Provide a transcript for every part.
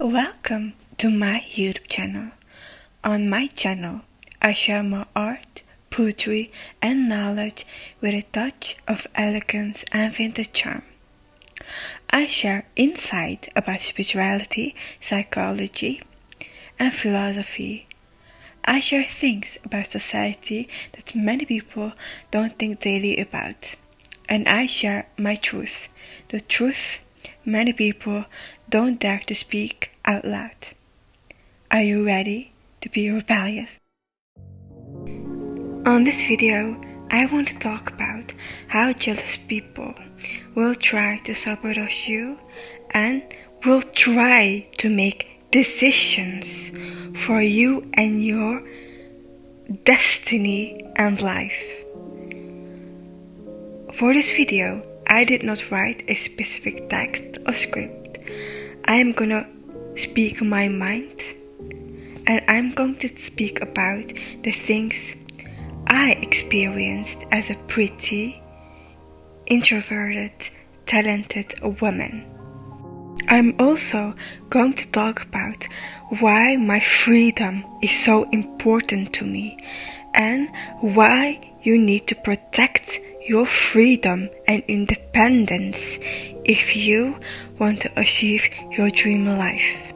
Welcome to my YouTube channel. On my channel, I share my art, poetry and knowledge with a touch of elegance and vintage charm. I share insight about spirituality, psychology and philosophy. I share things about society that many people don't think daily about. And I share my truth, the truth many people don't dare to speak out loud. Are you ready to be rebellious? On this video, I want to talk about how jealous people will try to sabotage you and will try to make decisions for you and your destiny and life. For this video, I did not write a specific text or script. I am gonna speak my mind and I'm going to speak about the things I experienced as a pretty, introverted, talented woman. I'm also going to talk about why my freedom is so important to me and why you need to protect your freedom and independence if you want to achieve your dream life.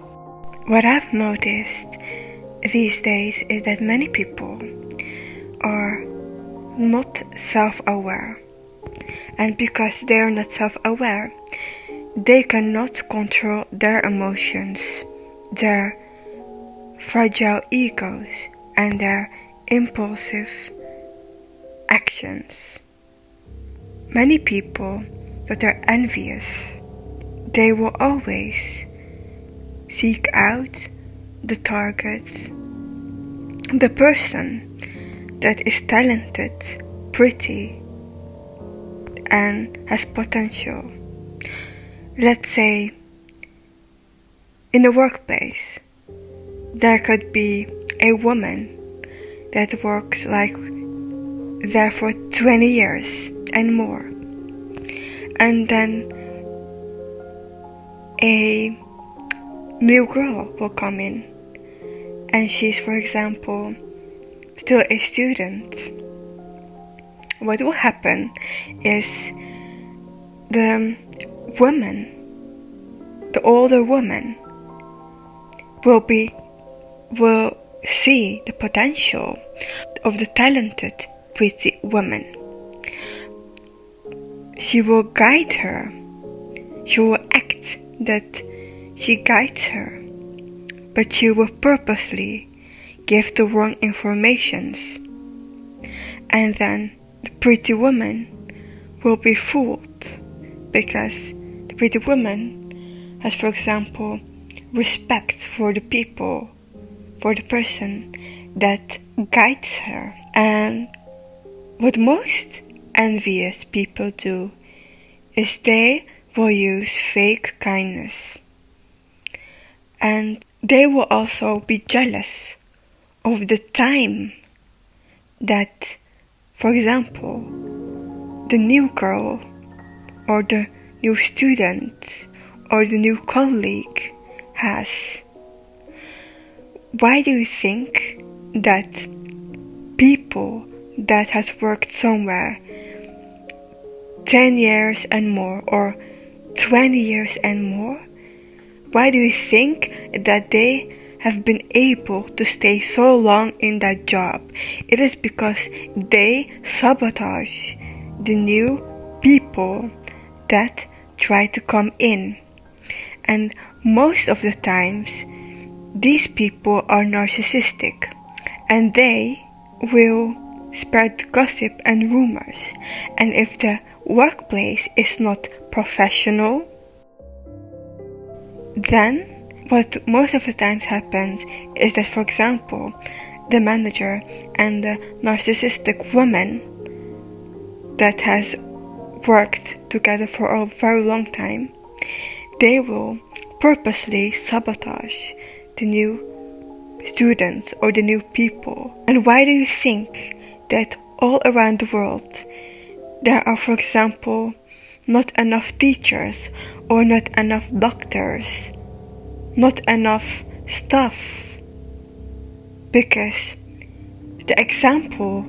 What I've noticed these days is that many people are not self-aware, and because they are not self-aware, they cannot control their emotions, their fragile egos and their impulsive actions. Many people that are envious, they will always seek out the target, the person that is talented, pretty, and has potential. Let's say in the workplace, there could be a woman that works like there for 20 years and more, and then a new girl will come in and she's, for example, still a student. What will happen is the older woman will see the potential of the talented pretty woman. She will guide her. She will act that she guides her, but she will purposely give the wrong informations. And then the pretty woman will be fooled because the pretty woman has, for example, respect for the people, for the person that guides her. And what most envious people do is they will use fake kindness, and they will also be jealous of the time that, for example, the new girl or the new student or the new colleague has. Why do you think that people that has worked somewhere 10 years and more or 20 years and more, why do you think that they have been able to stay so long in that job? It is because they sabotage the new people that try to come in. And most of the times, these people are narcissistic and they will spread gossip and rumors. And if the workplace is not professional, then what most of the times happens is that, for example, the manager and the narcissistic woman that has worked together for a very long time, they will purposely sabotage the new students or the new people. And why do you think that all around the world there are, for example, not enough teachers or not enough doctors not enough stuff, because the example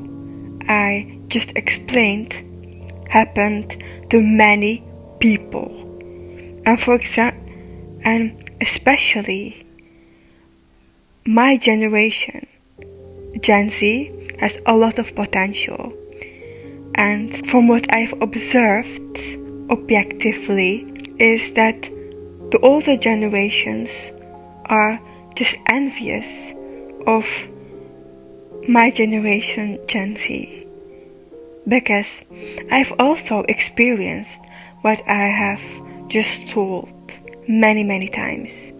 I just explained happened to many people, and especially my generation, Gen Z, has a lot of potential. And from what I've observed objectively is that the older generations are just envious of my generation, Gen Z, because I've also experienced what I have just told many times.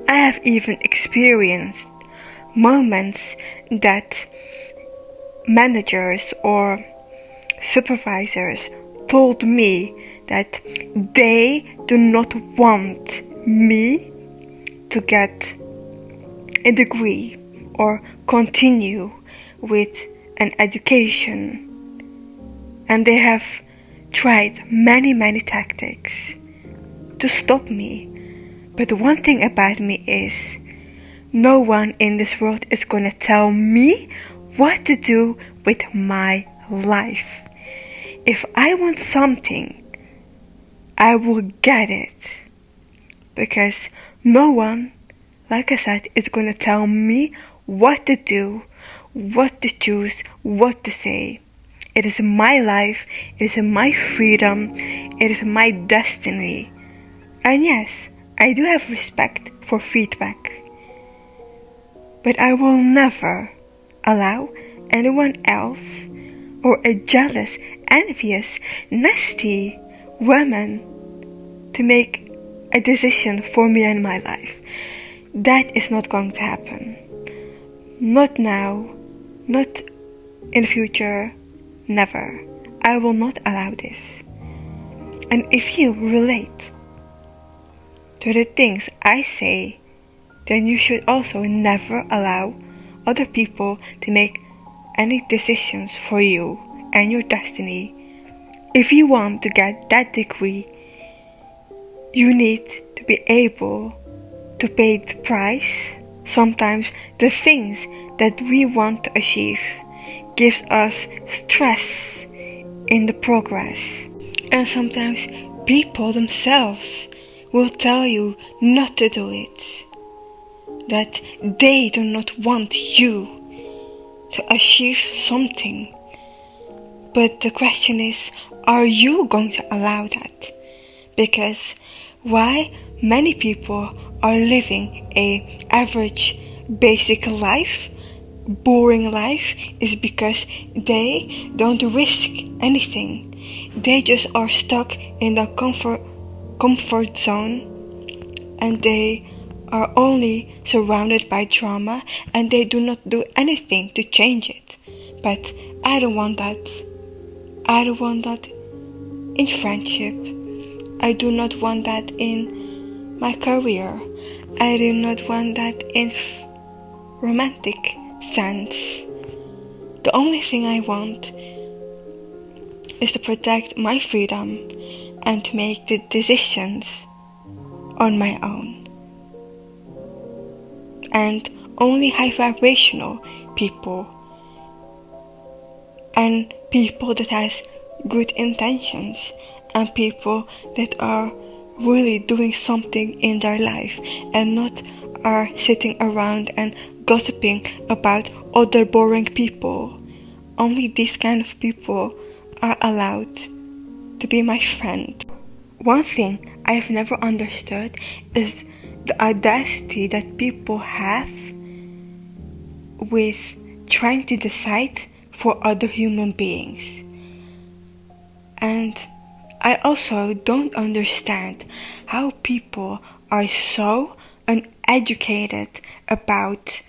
I have even experienced moments that managers or supervisors told me that they do not want me to get a degree or continue with an education, and they have tried many tactics to stop me. But the one thing about me is no one in this world is gonna tell me what to do with my life. If I want something, I will get it, because no one, like I said, is gonna tell me what to do, what to choose, what to say. It is my life, it is my freedom, it is my destiny. And yes, I do have respect for feedback, but I will never allow anyone else or a jealous, envious, nasty woman to make a decision for me and my life. That is not going to happen. Not now, not in the future, never. I will not allow this. And if you relate to the things I say, then you should also never allow other people to make any decisions for you and your destiny. If you want to get that degree, you need to be able to pay the price. Sometimes the things that we want to achieve gives us stress in the progress. And sometimes people themselves will tell you not to do it, that they do not want you to achieve something. But the question is, are you going to allow that? Because why many people are living a average basic life, boring life, is because they don't risk anything. They just are stuck in the comfort zone, and they are only surrounded by drama, and they do not do anything to change it. But I don't want that. I don't want that in friendship. I do not want that in my career. I do not want that in romantic sense. The only thing I want is to protect my freedom and to make the decisions on my own. And only high vibrational people and people that has good intentions and people that are really doing something in their life and not are sitting around and gossiping about other boring people. Only these kind of people are allowed to be my friend. One thing I have never understood is the audacity that people have with trying to decide for other human beings. And I also don't understand how people are so uneducated about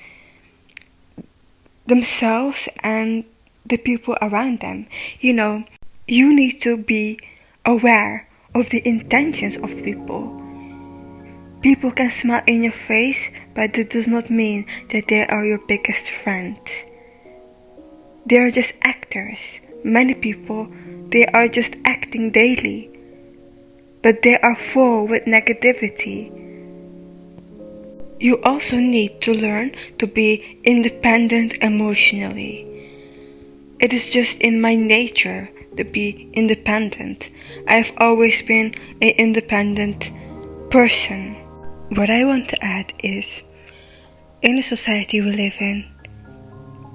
themselves and the people around them. You need to be aware of the intentions of people. People can smile in your face, but that does not mean that they are your biggest friend. They are just actors. Many people, they are just acting daily, but they are full with negativity. You also need to learn to be independent emotionally. It is just in my nature to be independent. I've always been an independent person. What I want to add is, in the society we live in,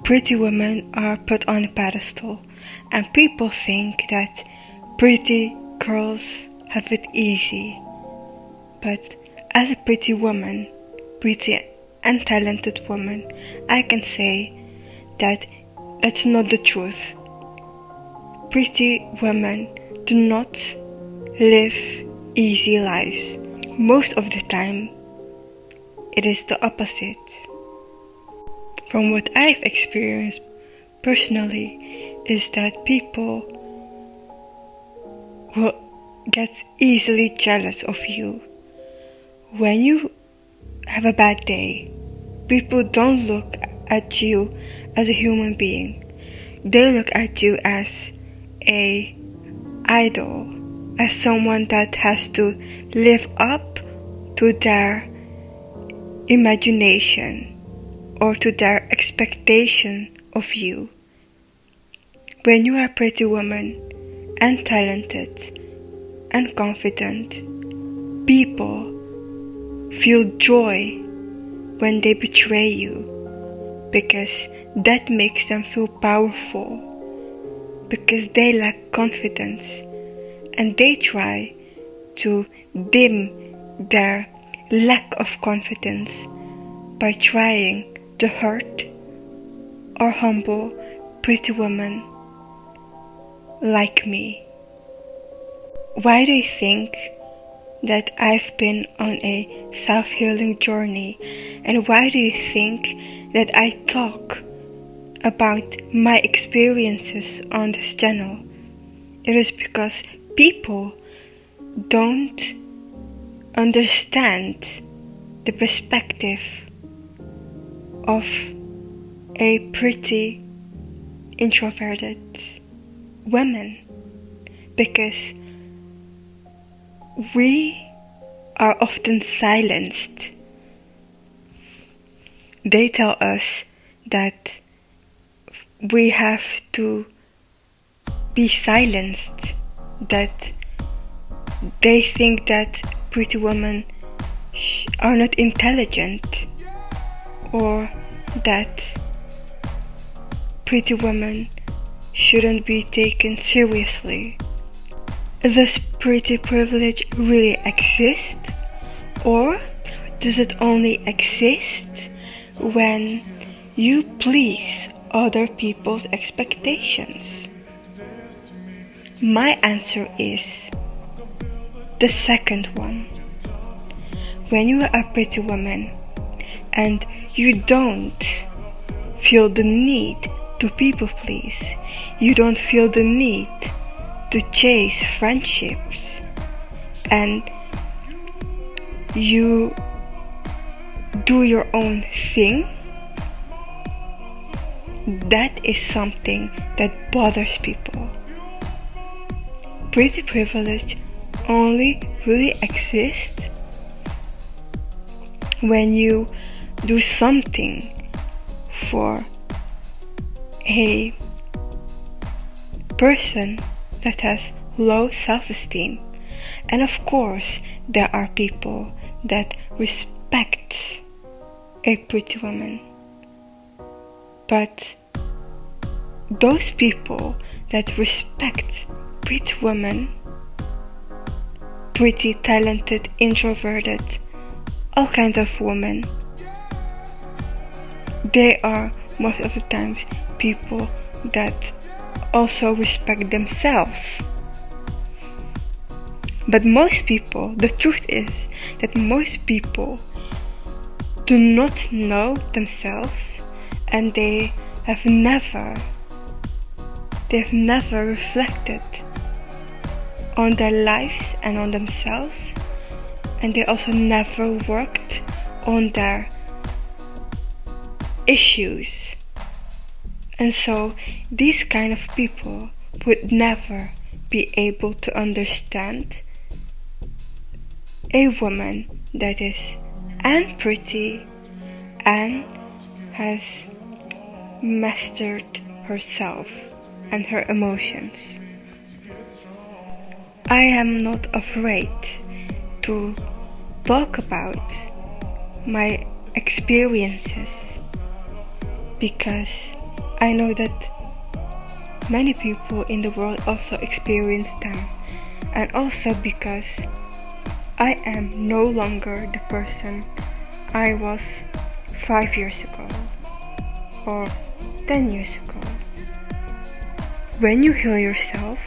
pretty women are put on a pedestal, and people think that pretty girls have it easy. But as a pretty woman, pretty and talented woman, I can say that that's not the truth. Pretty women do not live easy lives. Most of the time, it is the opposite. From what I've experienced personally, is that people will get easily jealous of you. When you have a bad day, people don't look at you as a human being. They look at you as an idol, as someone that has to live up to their imagination or to their expectation of you. When you are a pretty woman and talented and confident, people feel joy when they betray you, because that makes them feel powerful, because they lack confidence and they try to dim their lack of confidence by trying to hurt or humble pretty women like me. Why do you think that I've been on a self-healing journey, and why do you think that I talk about my experiences on this channel? It is because people don't understand the perspective of a pretty introverted woman, because we are often silenced. They tell us that we have to be silenced, that they think that pretty women are not intelligent, or that pretty women shouldn't be taken seriously. Does pretty privilege really exist? Or does it only exist when you please other people's expectations? My answer is the second one. When you are a pretty woman and you don't feel the need to people please, you don't feel the need to chase friendships, and you do your own thing, that is something that bothers people. Pretty privilege only really exists when you do something for a person that has low self-esteem. And of course, there are people that respect a pretty woman. But those people that respect pretty women, pretty talented, introverted, all kinds of women, they are most of the times people that also respect themselves. But most people, the truth is that most people do not know themselves, and they have never reflected on their lives and on themselves, and they also never worked on their issues. And so these kind of people would never be able to understand a woman that is and pretty and has mastered herself and her emotions. I am not afraid to talk about my experiences because I know that many people in the world also experience them, and also because I am no longer the person I was 5 years ago or 10 years ago. When you heal yourself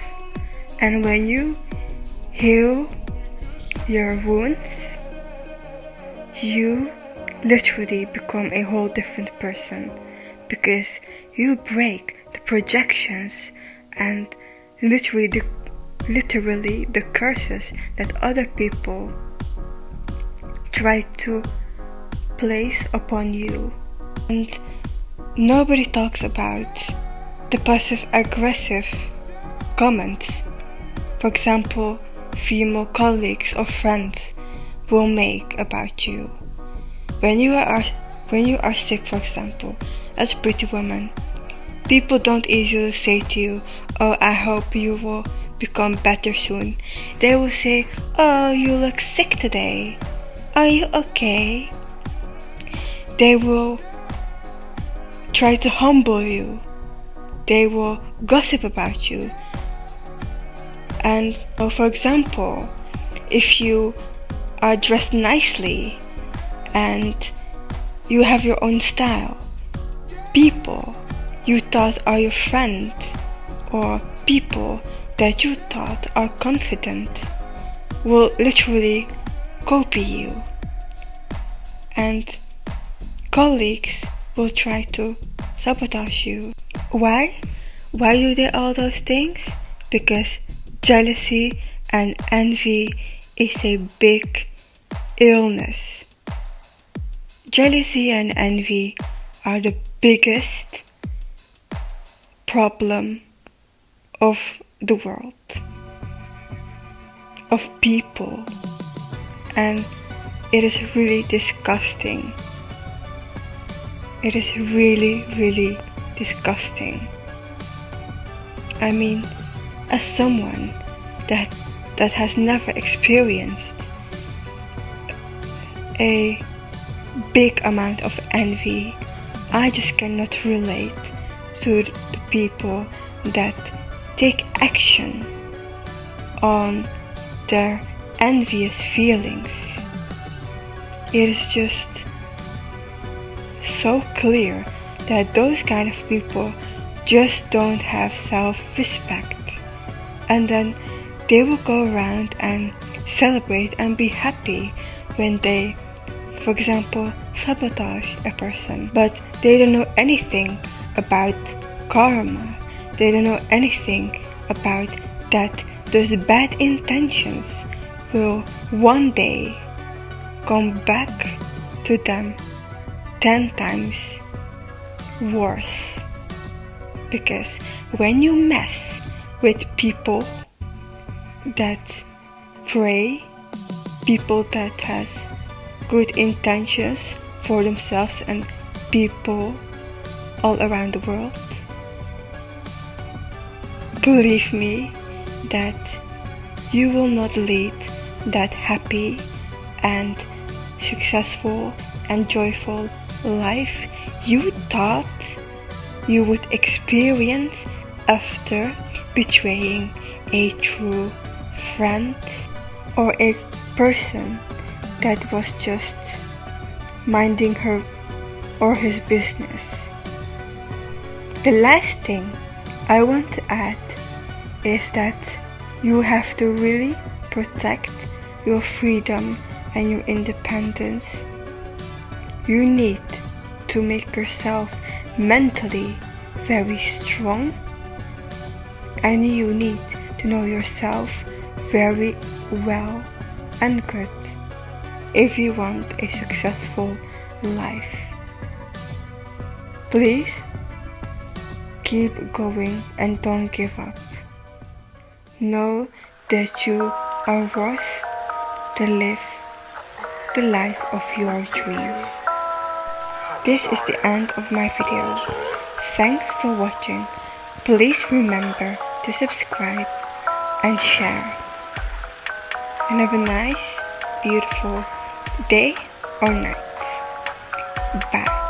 and when you heal your wounds, you literally become a whole different person because you break the projections and literally the curses that other people try to place upon you. And nobody talks about the passive-aggressive comments, for example, female colleagues or friends will make about you. When you are sick, for example, as a pretty woman, people don't easily say to you, "Oh, I hope you will become better soon." They will say, "Oh, you look sick today. Are you okay?" They will try to humble you. They will gossip about you. And for example, if you are dressed nicely and you have your own style, people you thought are your friend or people that you thought are confident will literally copy you, and colleagues will try to sabotage you. Why? Why do they all those things? Because jealousy and envy is a big illness. Jealousy and envy are the biggest problem of the world, of people, and it is really disgusting. It is really, really disgusting. I mean, as someone that has never experienced a big amount of envy, I just cannot relate to the people that take action on their envious feelings. It is just so clear that those kind of people just don't have self-respect, and then they will go around and celebrate and be happy when they, for example, sabotage a person, but they don't know anything about karma. They don't know anything about that those bad intentions will one day come back to them 10 times worse. Because when you mess with people that pray, people that has good intentions for themselves and people all around the world, believe me that you will not lead that happy and successful and joyful life you thought you would experience after betraying a true friend or a person that was just minding her or his business. The last thing I want to add is that you have to really protect your freedom and your independence. You need to make yourself mentally very strong, and you need to know yourself very well and good if you want a successful life. Please keep going and don't give up. Know that you are worth to live the life of your dreams. This is the end of my video. Thanks for watching. Please remember to subscribe and share. And have a nice, beautiful day or night. Bye.